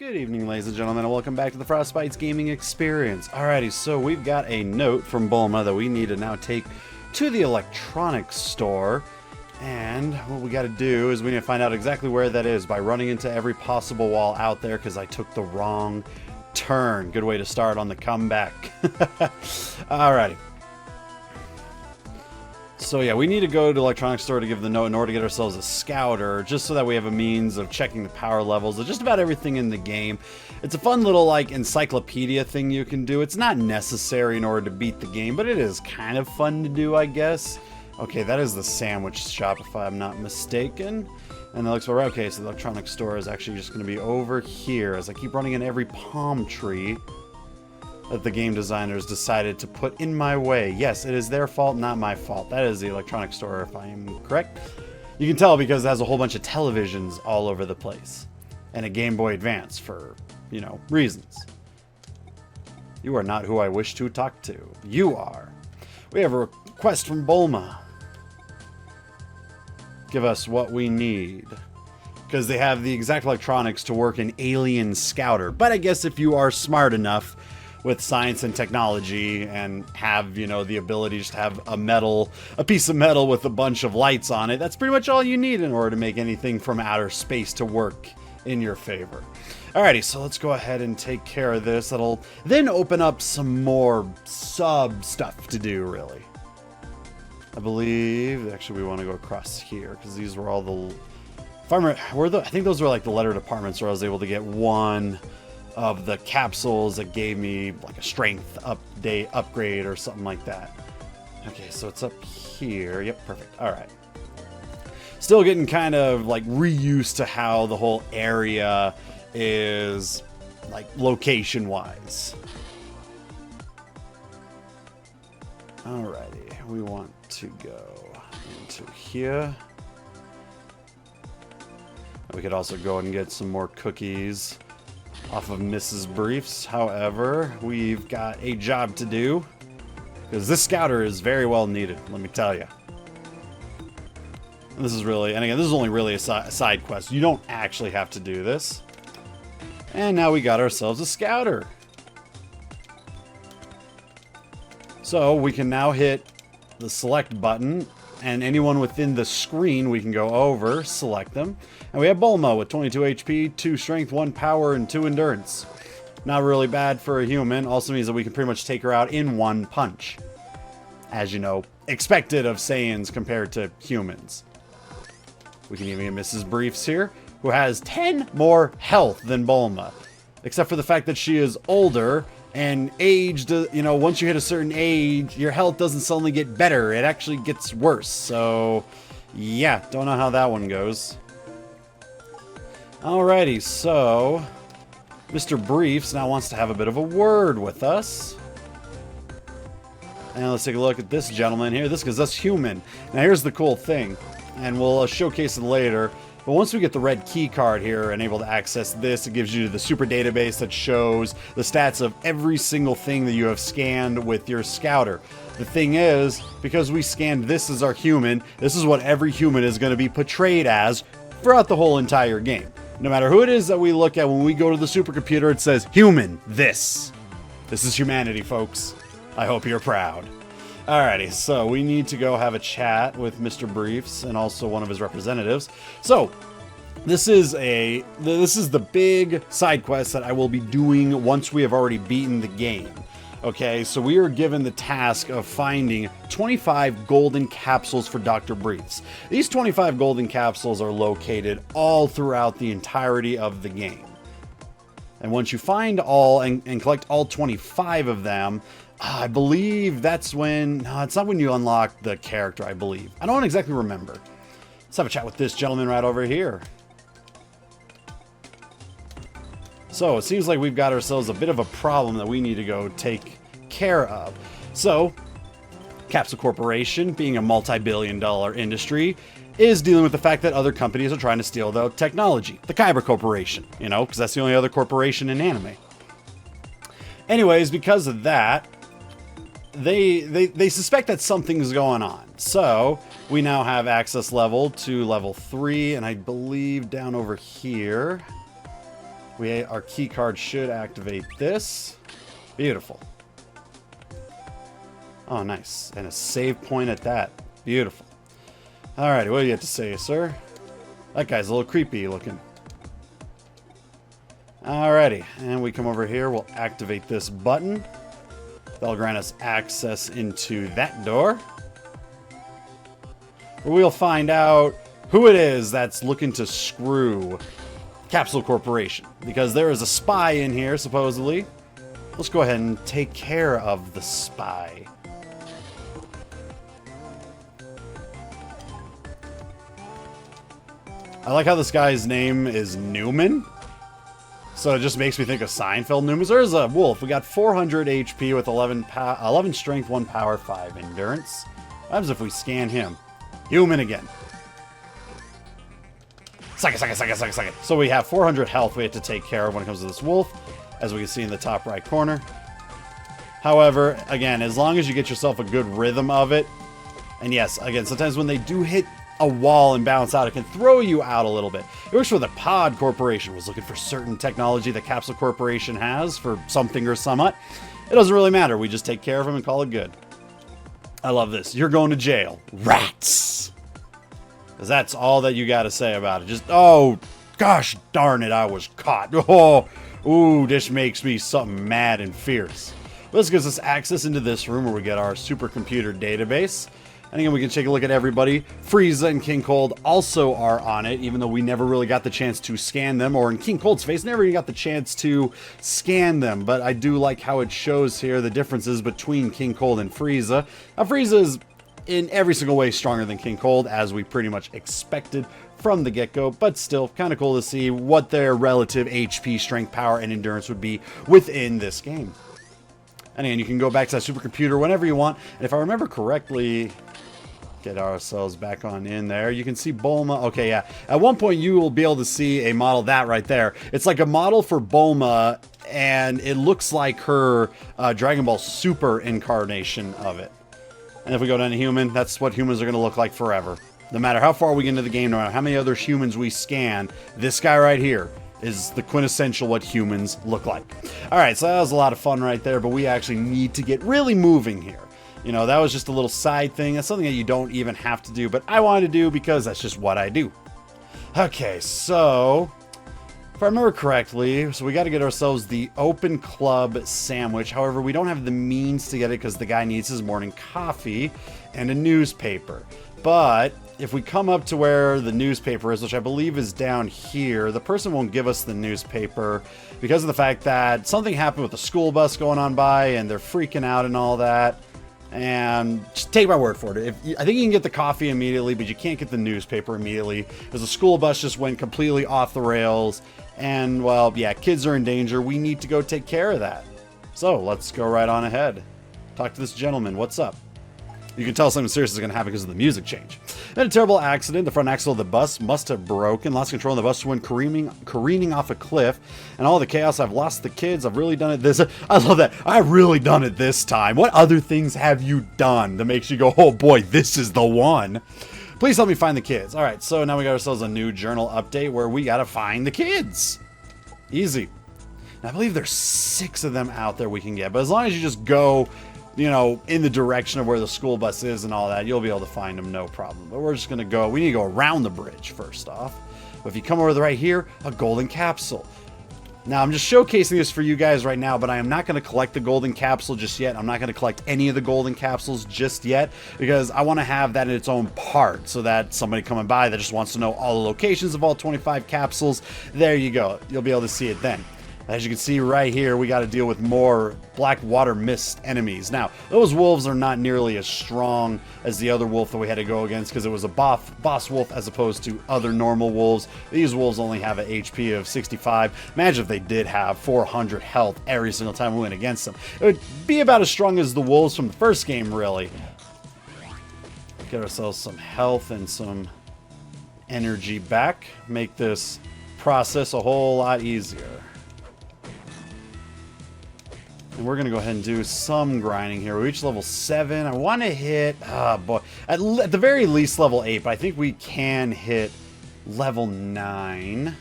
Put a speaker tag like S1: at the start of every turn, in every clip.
S1: Good evening, ladies and gentlemen, and welcome back to the FrostBytez gaming experience. Alrighty, so we've got a note from Bulma that we need to now take to the electronics store. And what we got to do is we need to find out exactly where that is by running into every possible wall out there because I took the wrong turn. Good way to start on the comeback. Alrighty. So yeah, we need to go to the electronics store to give the note in order to get ourselves a scouter, just so that we have a means of checking the power levels of just about everything in the game. It's a fun little like encyclopedia thing you can do. It's not necessary in order to beat the game, but it is kind of fun to do, I guess. Okay, that is the sandwich shop if I'm not mistaken. And that looks right. Okay, so the electronics store is actually just going to be over here as I keep running in every palm tree that the game designers decided to put in my way. Yes, it is their fault, not my fault. That is the electronics store, if I am correct. You can tell because it has a whole bunch of televisions all over the place. And a Game Boy Advance for, you know, reasons. You are not who I wish to talk to. You are. We have a request from Bulma. Give us what we need. Because they have the exact electronics to work an alien scouter. But I guess if you are smart enough with science and technology and have, you know, the ability to just have a piece of metal with a bunch of lights on it, that's pretty much all you need in order to make anything from outer space to work in your favor. Alrighty, so let's go ahead and take care of this. That'll then open up some more sub stuff to do, really. I believe, actually we want to go across here because these were all the, I think those were like the letter departments where I was able to get one of the capsules that gave me like a strength upgrade or something like that. Okay, so it's up here. Yep, perfect. All right. Still getting kind of like reused to how the whole area is like location wise. Alrighty, we want to go into here. We could also go and get some more cookies off of Mrs. Briefs. However, we've got a job to do because this scouter is very well needed, let me tell you. And this is really, and again, this is only really a side quest. You don't actually have to do this. And now we got ourselves a scouter. So we can now hit the select button, and anyone within the screen we can go over, select them. And we have Bulma with 22 HP, 2 strength, 1 power, and 2 endurance. Not really bad for a human. Also means that we can pretty much take her out in one punch. As you know, expected of Saiyans compared to humans. We can even get Mrs. Briefs here, who has 10 more health than Bulma. Except for the fact that she is older and aged, you know, once you hit a certain age, your health doesn't suddenly get better. It actually gets worse. So, yeah, don't know how that one goes. Alrighty, so Mr. Briefs now wants to have a bit of a word with us. And let's take a look at this gentleman here. This gives us human. Now here's the cool thing, and we'll showcase it later. But once we get the red key card here and able to access this, it gives you the super database that shows the stats of every single thing that you have scanned with your scouter. The thing is, because we scanned this as our human, this is what every human is going to be portrayed as throughout the whole entire game. No matter who it is that we look at, when we go to the supercomputer, it says, human, this. This is humanity, folks. I hope you're proud. Alrighty, so we need to go have a chat with Mr. Briefs and also one of his representatives. So, this is the big side quest that I will be doing once we have already beaten the game. Okay, so we are given the task of finding 25 golden capsules for Dr. Briefs. These 25 golden capsules are located all throughout the entirety of the game. And once you find all and collect all 25 of them, I believe that's when, no, it's not when you unlock the character, I believe. I don't exactly remember. Let's have a chat with this gentleman right over here. So, it seems like we've got ourselves a bit of a problem that we need to go take care of. So, Capsule Corporation, being a multi-billion-dollar industry, is dealing with the fact that other companies are trying to steal the technology. The Kyber Corporation, you know, because that's the only other corporation in anime. Anyways, because of that, they suspect that something's going on. So, we now have access level to level 3, and I believe down over here Our key card should activate this. Beautiful. Oh, nice. And a save point at that. Beautiful. Alrighty, what do you have to say, sir? That guy's a little creepy looking. Alrighty, and we come over here. We'll activate this button. That'll grant us access into that door. We'll find out who it is that's looking to screw Capsule Corporation. Because there is a spy in here, supposedly. Let's go ahead and take care of the spy. I like how this guy's name is Newman. So it just makes me think of Seinfeld. Newman. There's a wolf. We got 400 HP with 11 strength, 1 power, 5 endurance. What happens if we scan him? Human again. Suck it. So we have 400 health we have to take care of when it comes to this wolf, as we can see in the top right corner. However, again, as long as you get yourself a good rhythm of it, and yes, again, sometimes when they do hit a wall and bounce out, it can throw you out a little bit. It works for the Pod Corporation, was looking for certain technology the Capsule Corporation has for something or somewhat. It doesn't really matter. We just take care of them and call it good. I love this. You're going to jail. Rats! Because that's all that you got to say about it. Just, oh, gosh darn it, I was caught. Oh, ooh, this makes me something mad and fierce. This gives us access into this room where we get our supercomputer database. And again, we can take a look at everybody. Frieza and King Cold also are on it, even though we never really got the chance to scan them. Or in King Cold's face, never even got the chance to scan them. But I do like how it shows here the differences between King Cold and Frieza. Now, Frieza is in every single way stronger than King Cold, as we pretty much expected from the get-go. But still, kind of cool to see what their relative HP, strength, power, and endurance would be within this game. And again, you can go back to that supercomputer whenever you want. And if I remember correctly, get ourselves back on in there. You can see Bulma. Okay, yeah. At one point, you will be able to see a model that right there. It's like a model for Bulma, and it looks like her Dragon Ball Super incarnation of it. And if we go down to human, that's what humans are going to look like forever. No matter how far we get into the game, no matter how many other humans we scan, this guy right here is the quintessential what humans look like. All right, so that was a lot of fun right there, but we actually need to get really moving here. You know, that was just a little side thing. That's something that you don't even have to do, but I wanted to do because that's just what I do. Okay, so if I remember correctly, so we got to get ourselves the open club sandwich. However, we don't have the means to get it because the guy needs his morning coffee and a newspaper. But if we come up to where the newspaper is, which I believe is down here, the person won't give us the newspaper because of the fact that something happened with the school bus going on by and they're freaking out and all that. And just take my word for it. I think you can get the coffee immediately, but you can't get the newspaper immediately because the school bus just went completely off the rails. And, well, yeah, kids are in danger. We need to go take care of that. So let's go right on ahead. Talk to this gentleman. What's up? You can tell something serious is going to happen because of the music change. In a terrible accident, the front axle of the bus must have broken. Lost control, and the bus went careening off a cliff. And all the chaos, I've lost the kids. I've really done it this. I love that. I've really done it this time. What other things have you done that makes you go, oh boy, this is the one? Please help me find the kids. All right, so now we got ourselves a new journal update where we got to find the kids. Easy. And I believe there's 6 of them out there we can get. But as long as you just go, you know, in the direction of where the school bus is and all that, you'll be able to find them, no problem. But we're just going to go, we need to go around the bridge first off. But if you come over to the right here, a golden capsule. Now, I'm just showcasing this for you guys right now, but I am not going to collect the golden capsule just yet. I'm not going to collect any of the golden capsules just yet because I want to have that in its own part so that somebody coming by that just wants to know all the locations of all 25 capsules, there you go. You'll be able to see it then. As you can see right here, we got to deal with more black water mist enemies. Now, those wolves are not nearly as strong as the other wolf that we had to go against because it was a boss wolf as opposed to other normal wolves. These wolves only have an HP of 65. Imagine if they did have 400 health every single time we went against them. It would be about as strong as the wolves from the first game, really. Get ourselves some health and some energy back. Make this process a whole lot easier. And we're going to go ahead and do some grinding here. We reach level 7. I want to hit, boy, at the very least level 8, but I think we can hit level 9.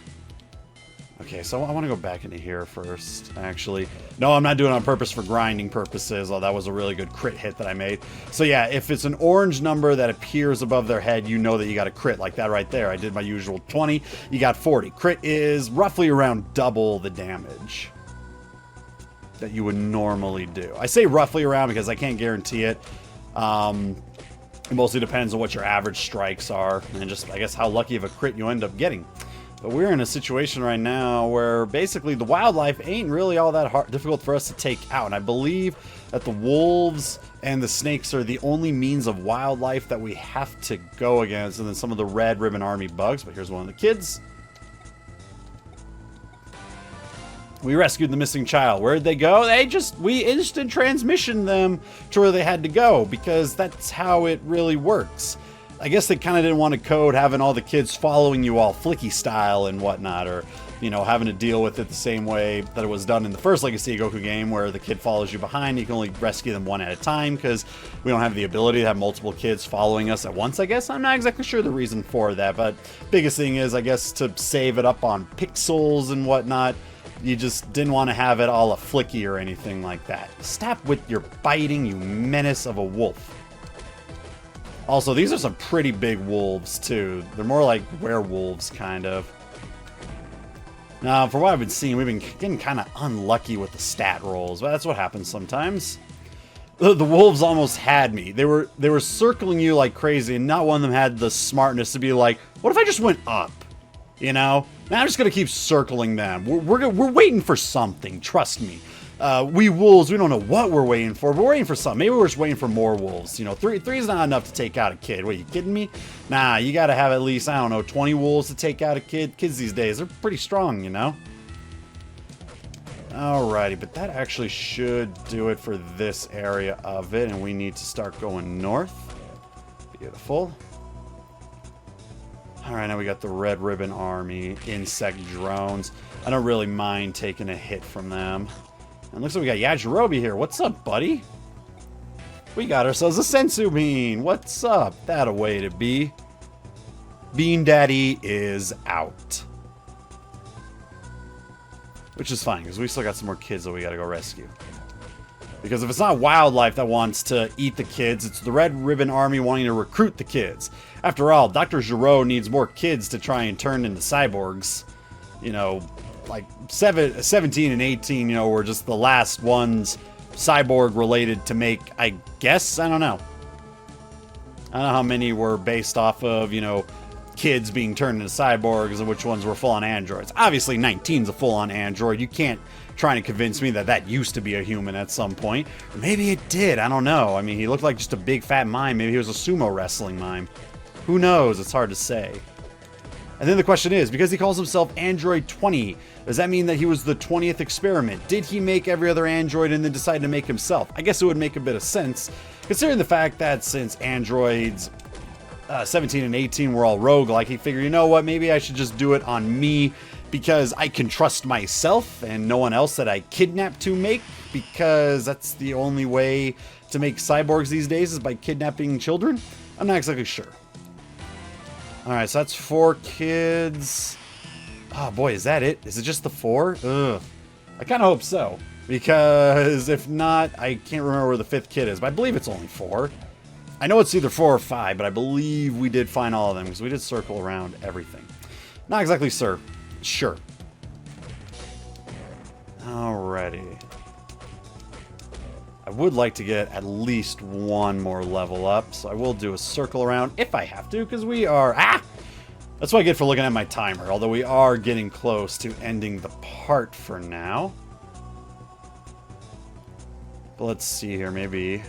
S1: Okay, Okay, so I want to go back into here first, actually. No, I'm not doing it on purpose for grinding purposes. Oh, that was a really good crit hit that I made. So yeah, if it's an orange number that appears above their head, you know that you got a crit like that right there. I did my usual 20. You got 40. Crit is roughly around double the damage that you would normally do. I say roughly around because I can't guarantee it. It mostly depends on what your average strikes are and just, I guess, how lucky of a crit you end up getting. But we're in a situation right now where basically the wildlife ain't really all that difficult for us to take out. And I believe that the wolves and the snakes are the only means of wildlife that we have to go against. And then some of the red ribbon army bugs. But here's one of the kids. We rescued the missing child. Where'd they go? We instant transmission them to where they had to go because that's how it really works. I guess they kind of didn't want to code having all the kids following you all flicky style and whatnot, or, you know, having to deal with it the same way that it was done in the first Legacy of Goku game where the kid follows you behind. You can only rescue them one at a time because we don't have the ability to have multiple kids following us at once, I guess. I'm not exactly sure the reason for that, but biggest thing is, I guess, to save it up on pixels and whatnot. You just didn't want to have it all a flicky or anything like that. Stop with your biting, you menace of a wolf. Also, these are some pretty big wolves, too. They're more like werewolves, kind of. Now, for what I've been seeing, we've been getting kind of unlucky with the stat rolls. But that's what happens sometimes. The wolves almost had me. They were circling you like crazy, and not one of them had the smartness to be like, what if I just went up? You know? Now I'm just going to keep circling them. We're waiting for something, trust me. We wolves, we don't know what we're waiting for, but we're waiting for something. Maybe we're just waiting for more wolves. You know, three is not enough to take out a kid. What, are you kidding me? Nah, you got to have at least, I don't know, 20 wolves to take out a kid. Kids these days, they're pretty strong, you know? Alrighty, but that actually should do it for this area of it, and we need to start going north. Beautiful. Alright, now we got the Red Ribbon Army, insect drones. I don't really mind taking a hit from them. And looks like we got Yajirobe here. What's up, buddy? We got ourselves a Sensu Bean. What's up? That a way to be. Bean Daddy is out. Which is fine, because we still got some more kids that we gotta go rescue. Because if it's not wildlife that wants to eat the kids, it's the Red Ribbon Army wanting to recruit the kids. After all, Dr. Giro needs more kids to try and turn into cyborgs. You know, like 17 and 18, you know, were just the last ones cyborg related to make, I guess. I don't know. I don't know how many were based off of, you know, kids being turned into cyborgs and which ones were full-on androids. Obviously, 19's a full-on android. You can't try to convince me that that used to be a human at some point. Or maybe it did. I don't know. I mean, he looked like just a big fat mime. Maybe he was a sumo wrestling mime. Who knows? It's hard to say. And then the question is, because he calls himself Android 20, does that mean that he was the 20th experiment? Did he make every other android and then decide to make himself? I guess it would make a bit of sense, considering the fact that since androids 17 and 18 were all roguelike, he figured, you know what, maybe I should just do it on me because I can trust myself and no one else that I kidnapped to make, because that's the only way to make cyborgs these days is by kidnapping children? I'm not exactly sure. Alright, so that's 4 kids. Oh boy, is that it? Is it just the 4? Ugh. I kind of hope so. Because if not, I can't remember where the 5th kid is, but I believe it's only 4. I know it's either 4 or 5, but I believe we did find all of them because we did circle around everything. Not exactly, sir. Sure. Alrighty. I would like to get at least one more level up, so I will do a circle around if I have to, because we are... Ah! That's what I get for looking at my timer, although we are getting close to ending the part for now. But let's see here, maybe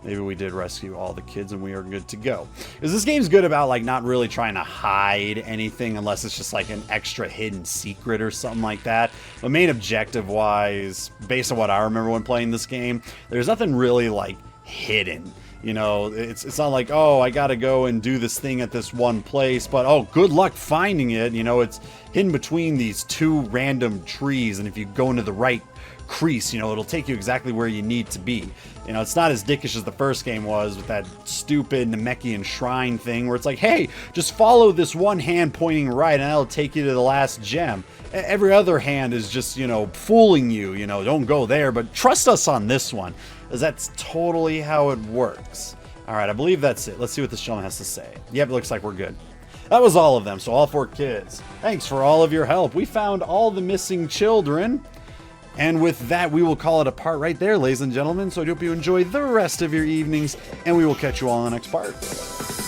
S1: we did rescue all the kids and we are good to go. Because this game's good about, like, not really trying to hide anything unless it's just, like, an extra hidden secret or something like that. But main objective-wise, based on what I remember when playing this game, there's nothing really, like, hidden. You know, it's not like, oh, I gotta go and do this thing at this one place, but, oh, good luck finding it. You know, it's hidden between these two random trees, and if you go into the right crease, you know, it'll take you exactly where you need to be. You know, it's not as dickish as the first game was with that stupid Namekian shrine thing where it's like, hey, just follow this one hand pointing right and that'll take you to the last gem. Every other hand is just, you know, fooling you, you know, don't go there, but trust us on this one, because that's totally how it works. All right, I believe that's it. Let's see what this gentleman has to say. Yep, it looks like we're good. That was all of them, so all 4 kids. Thanks for all of your help. We found all the missing children. And with that, we will call it a part right there, ladies and gentlemen. So I hope you enjoy the rest of your evenings, and we will catch you all in the next part.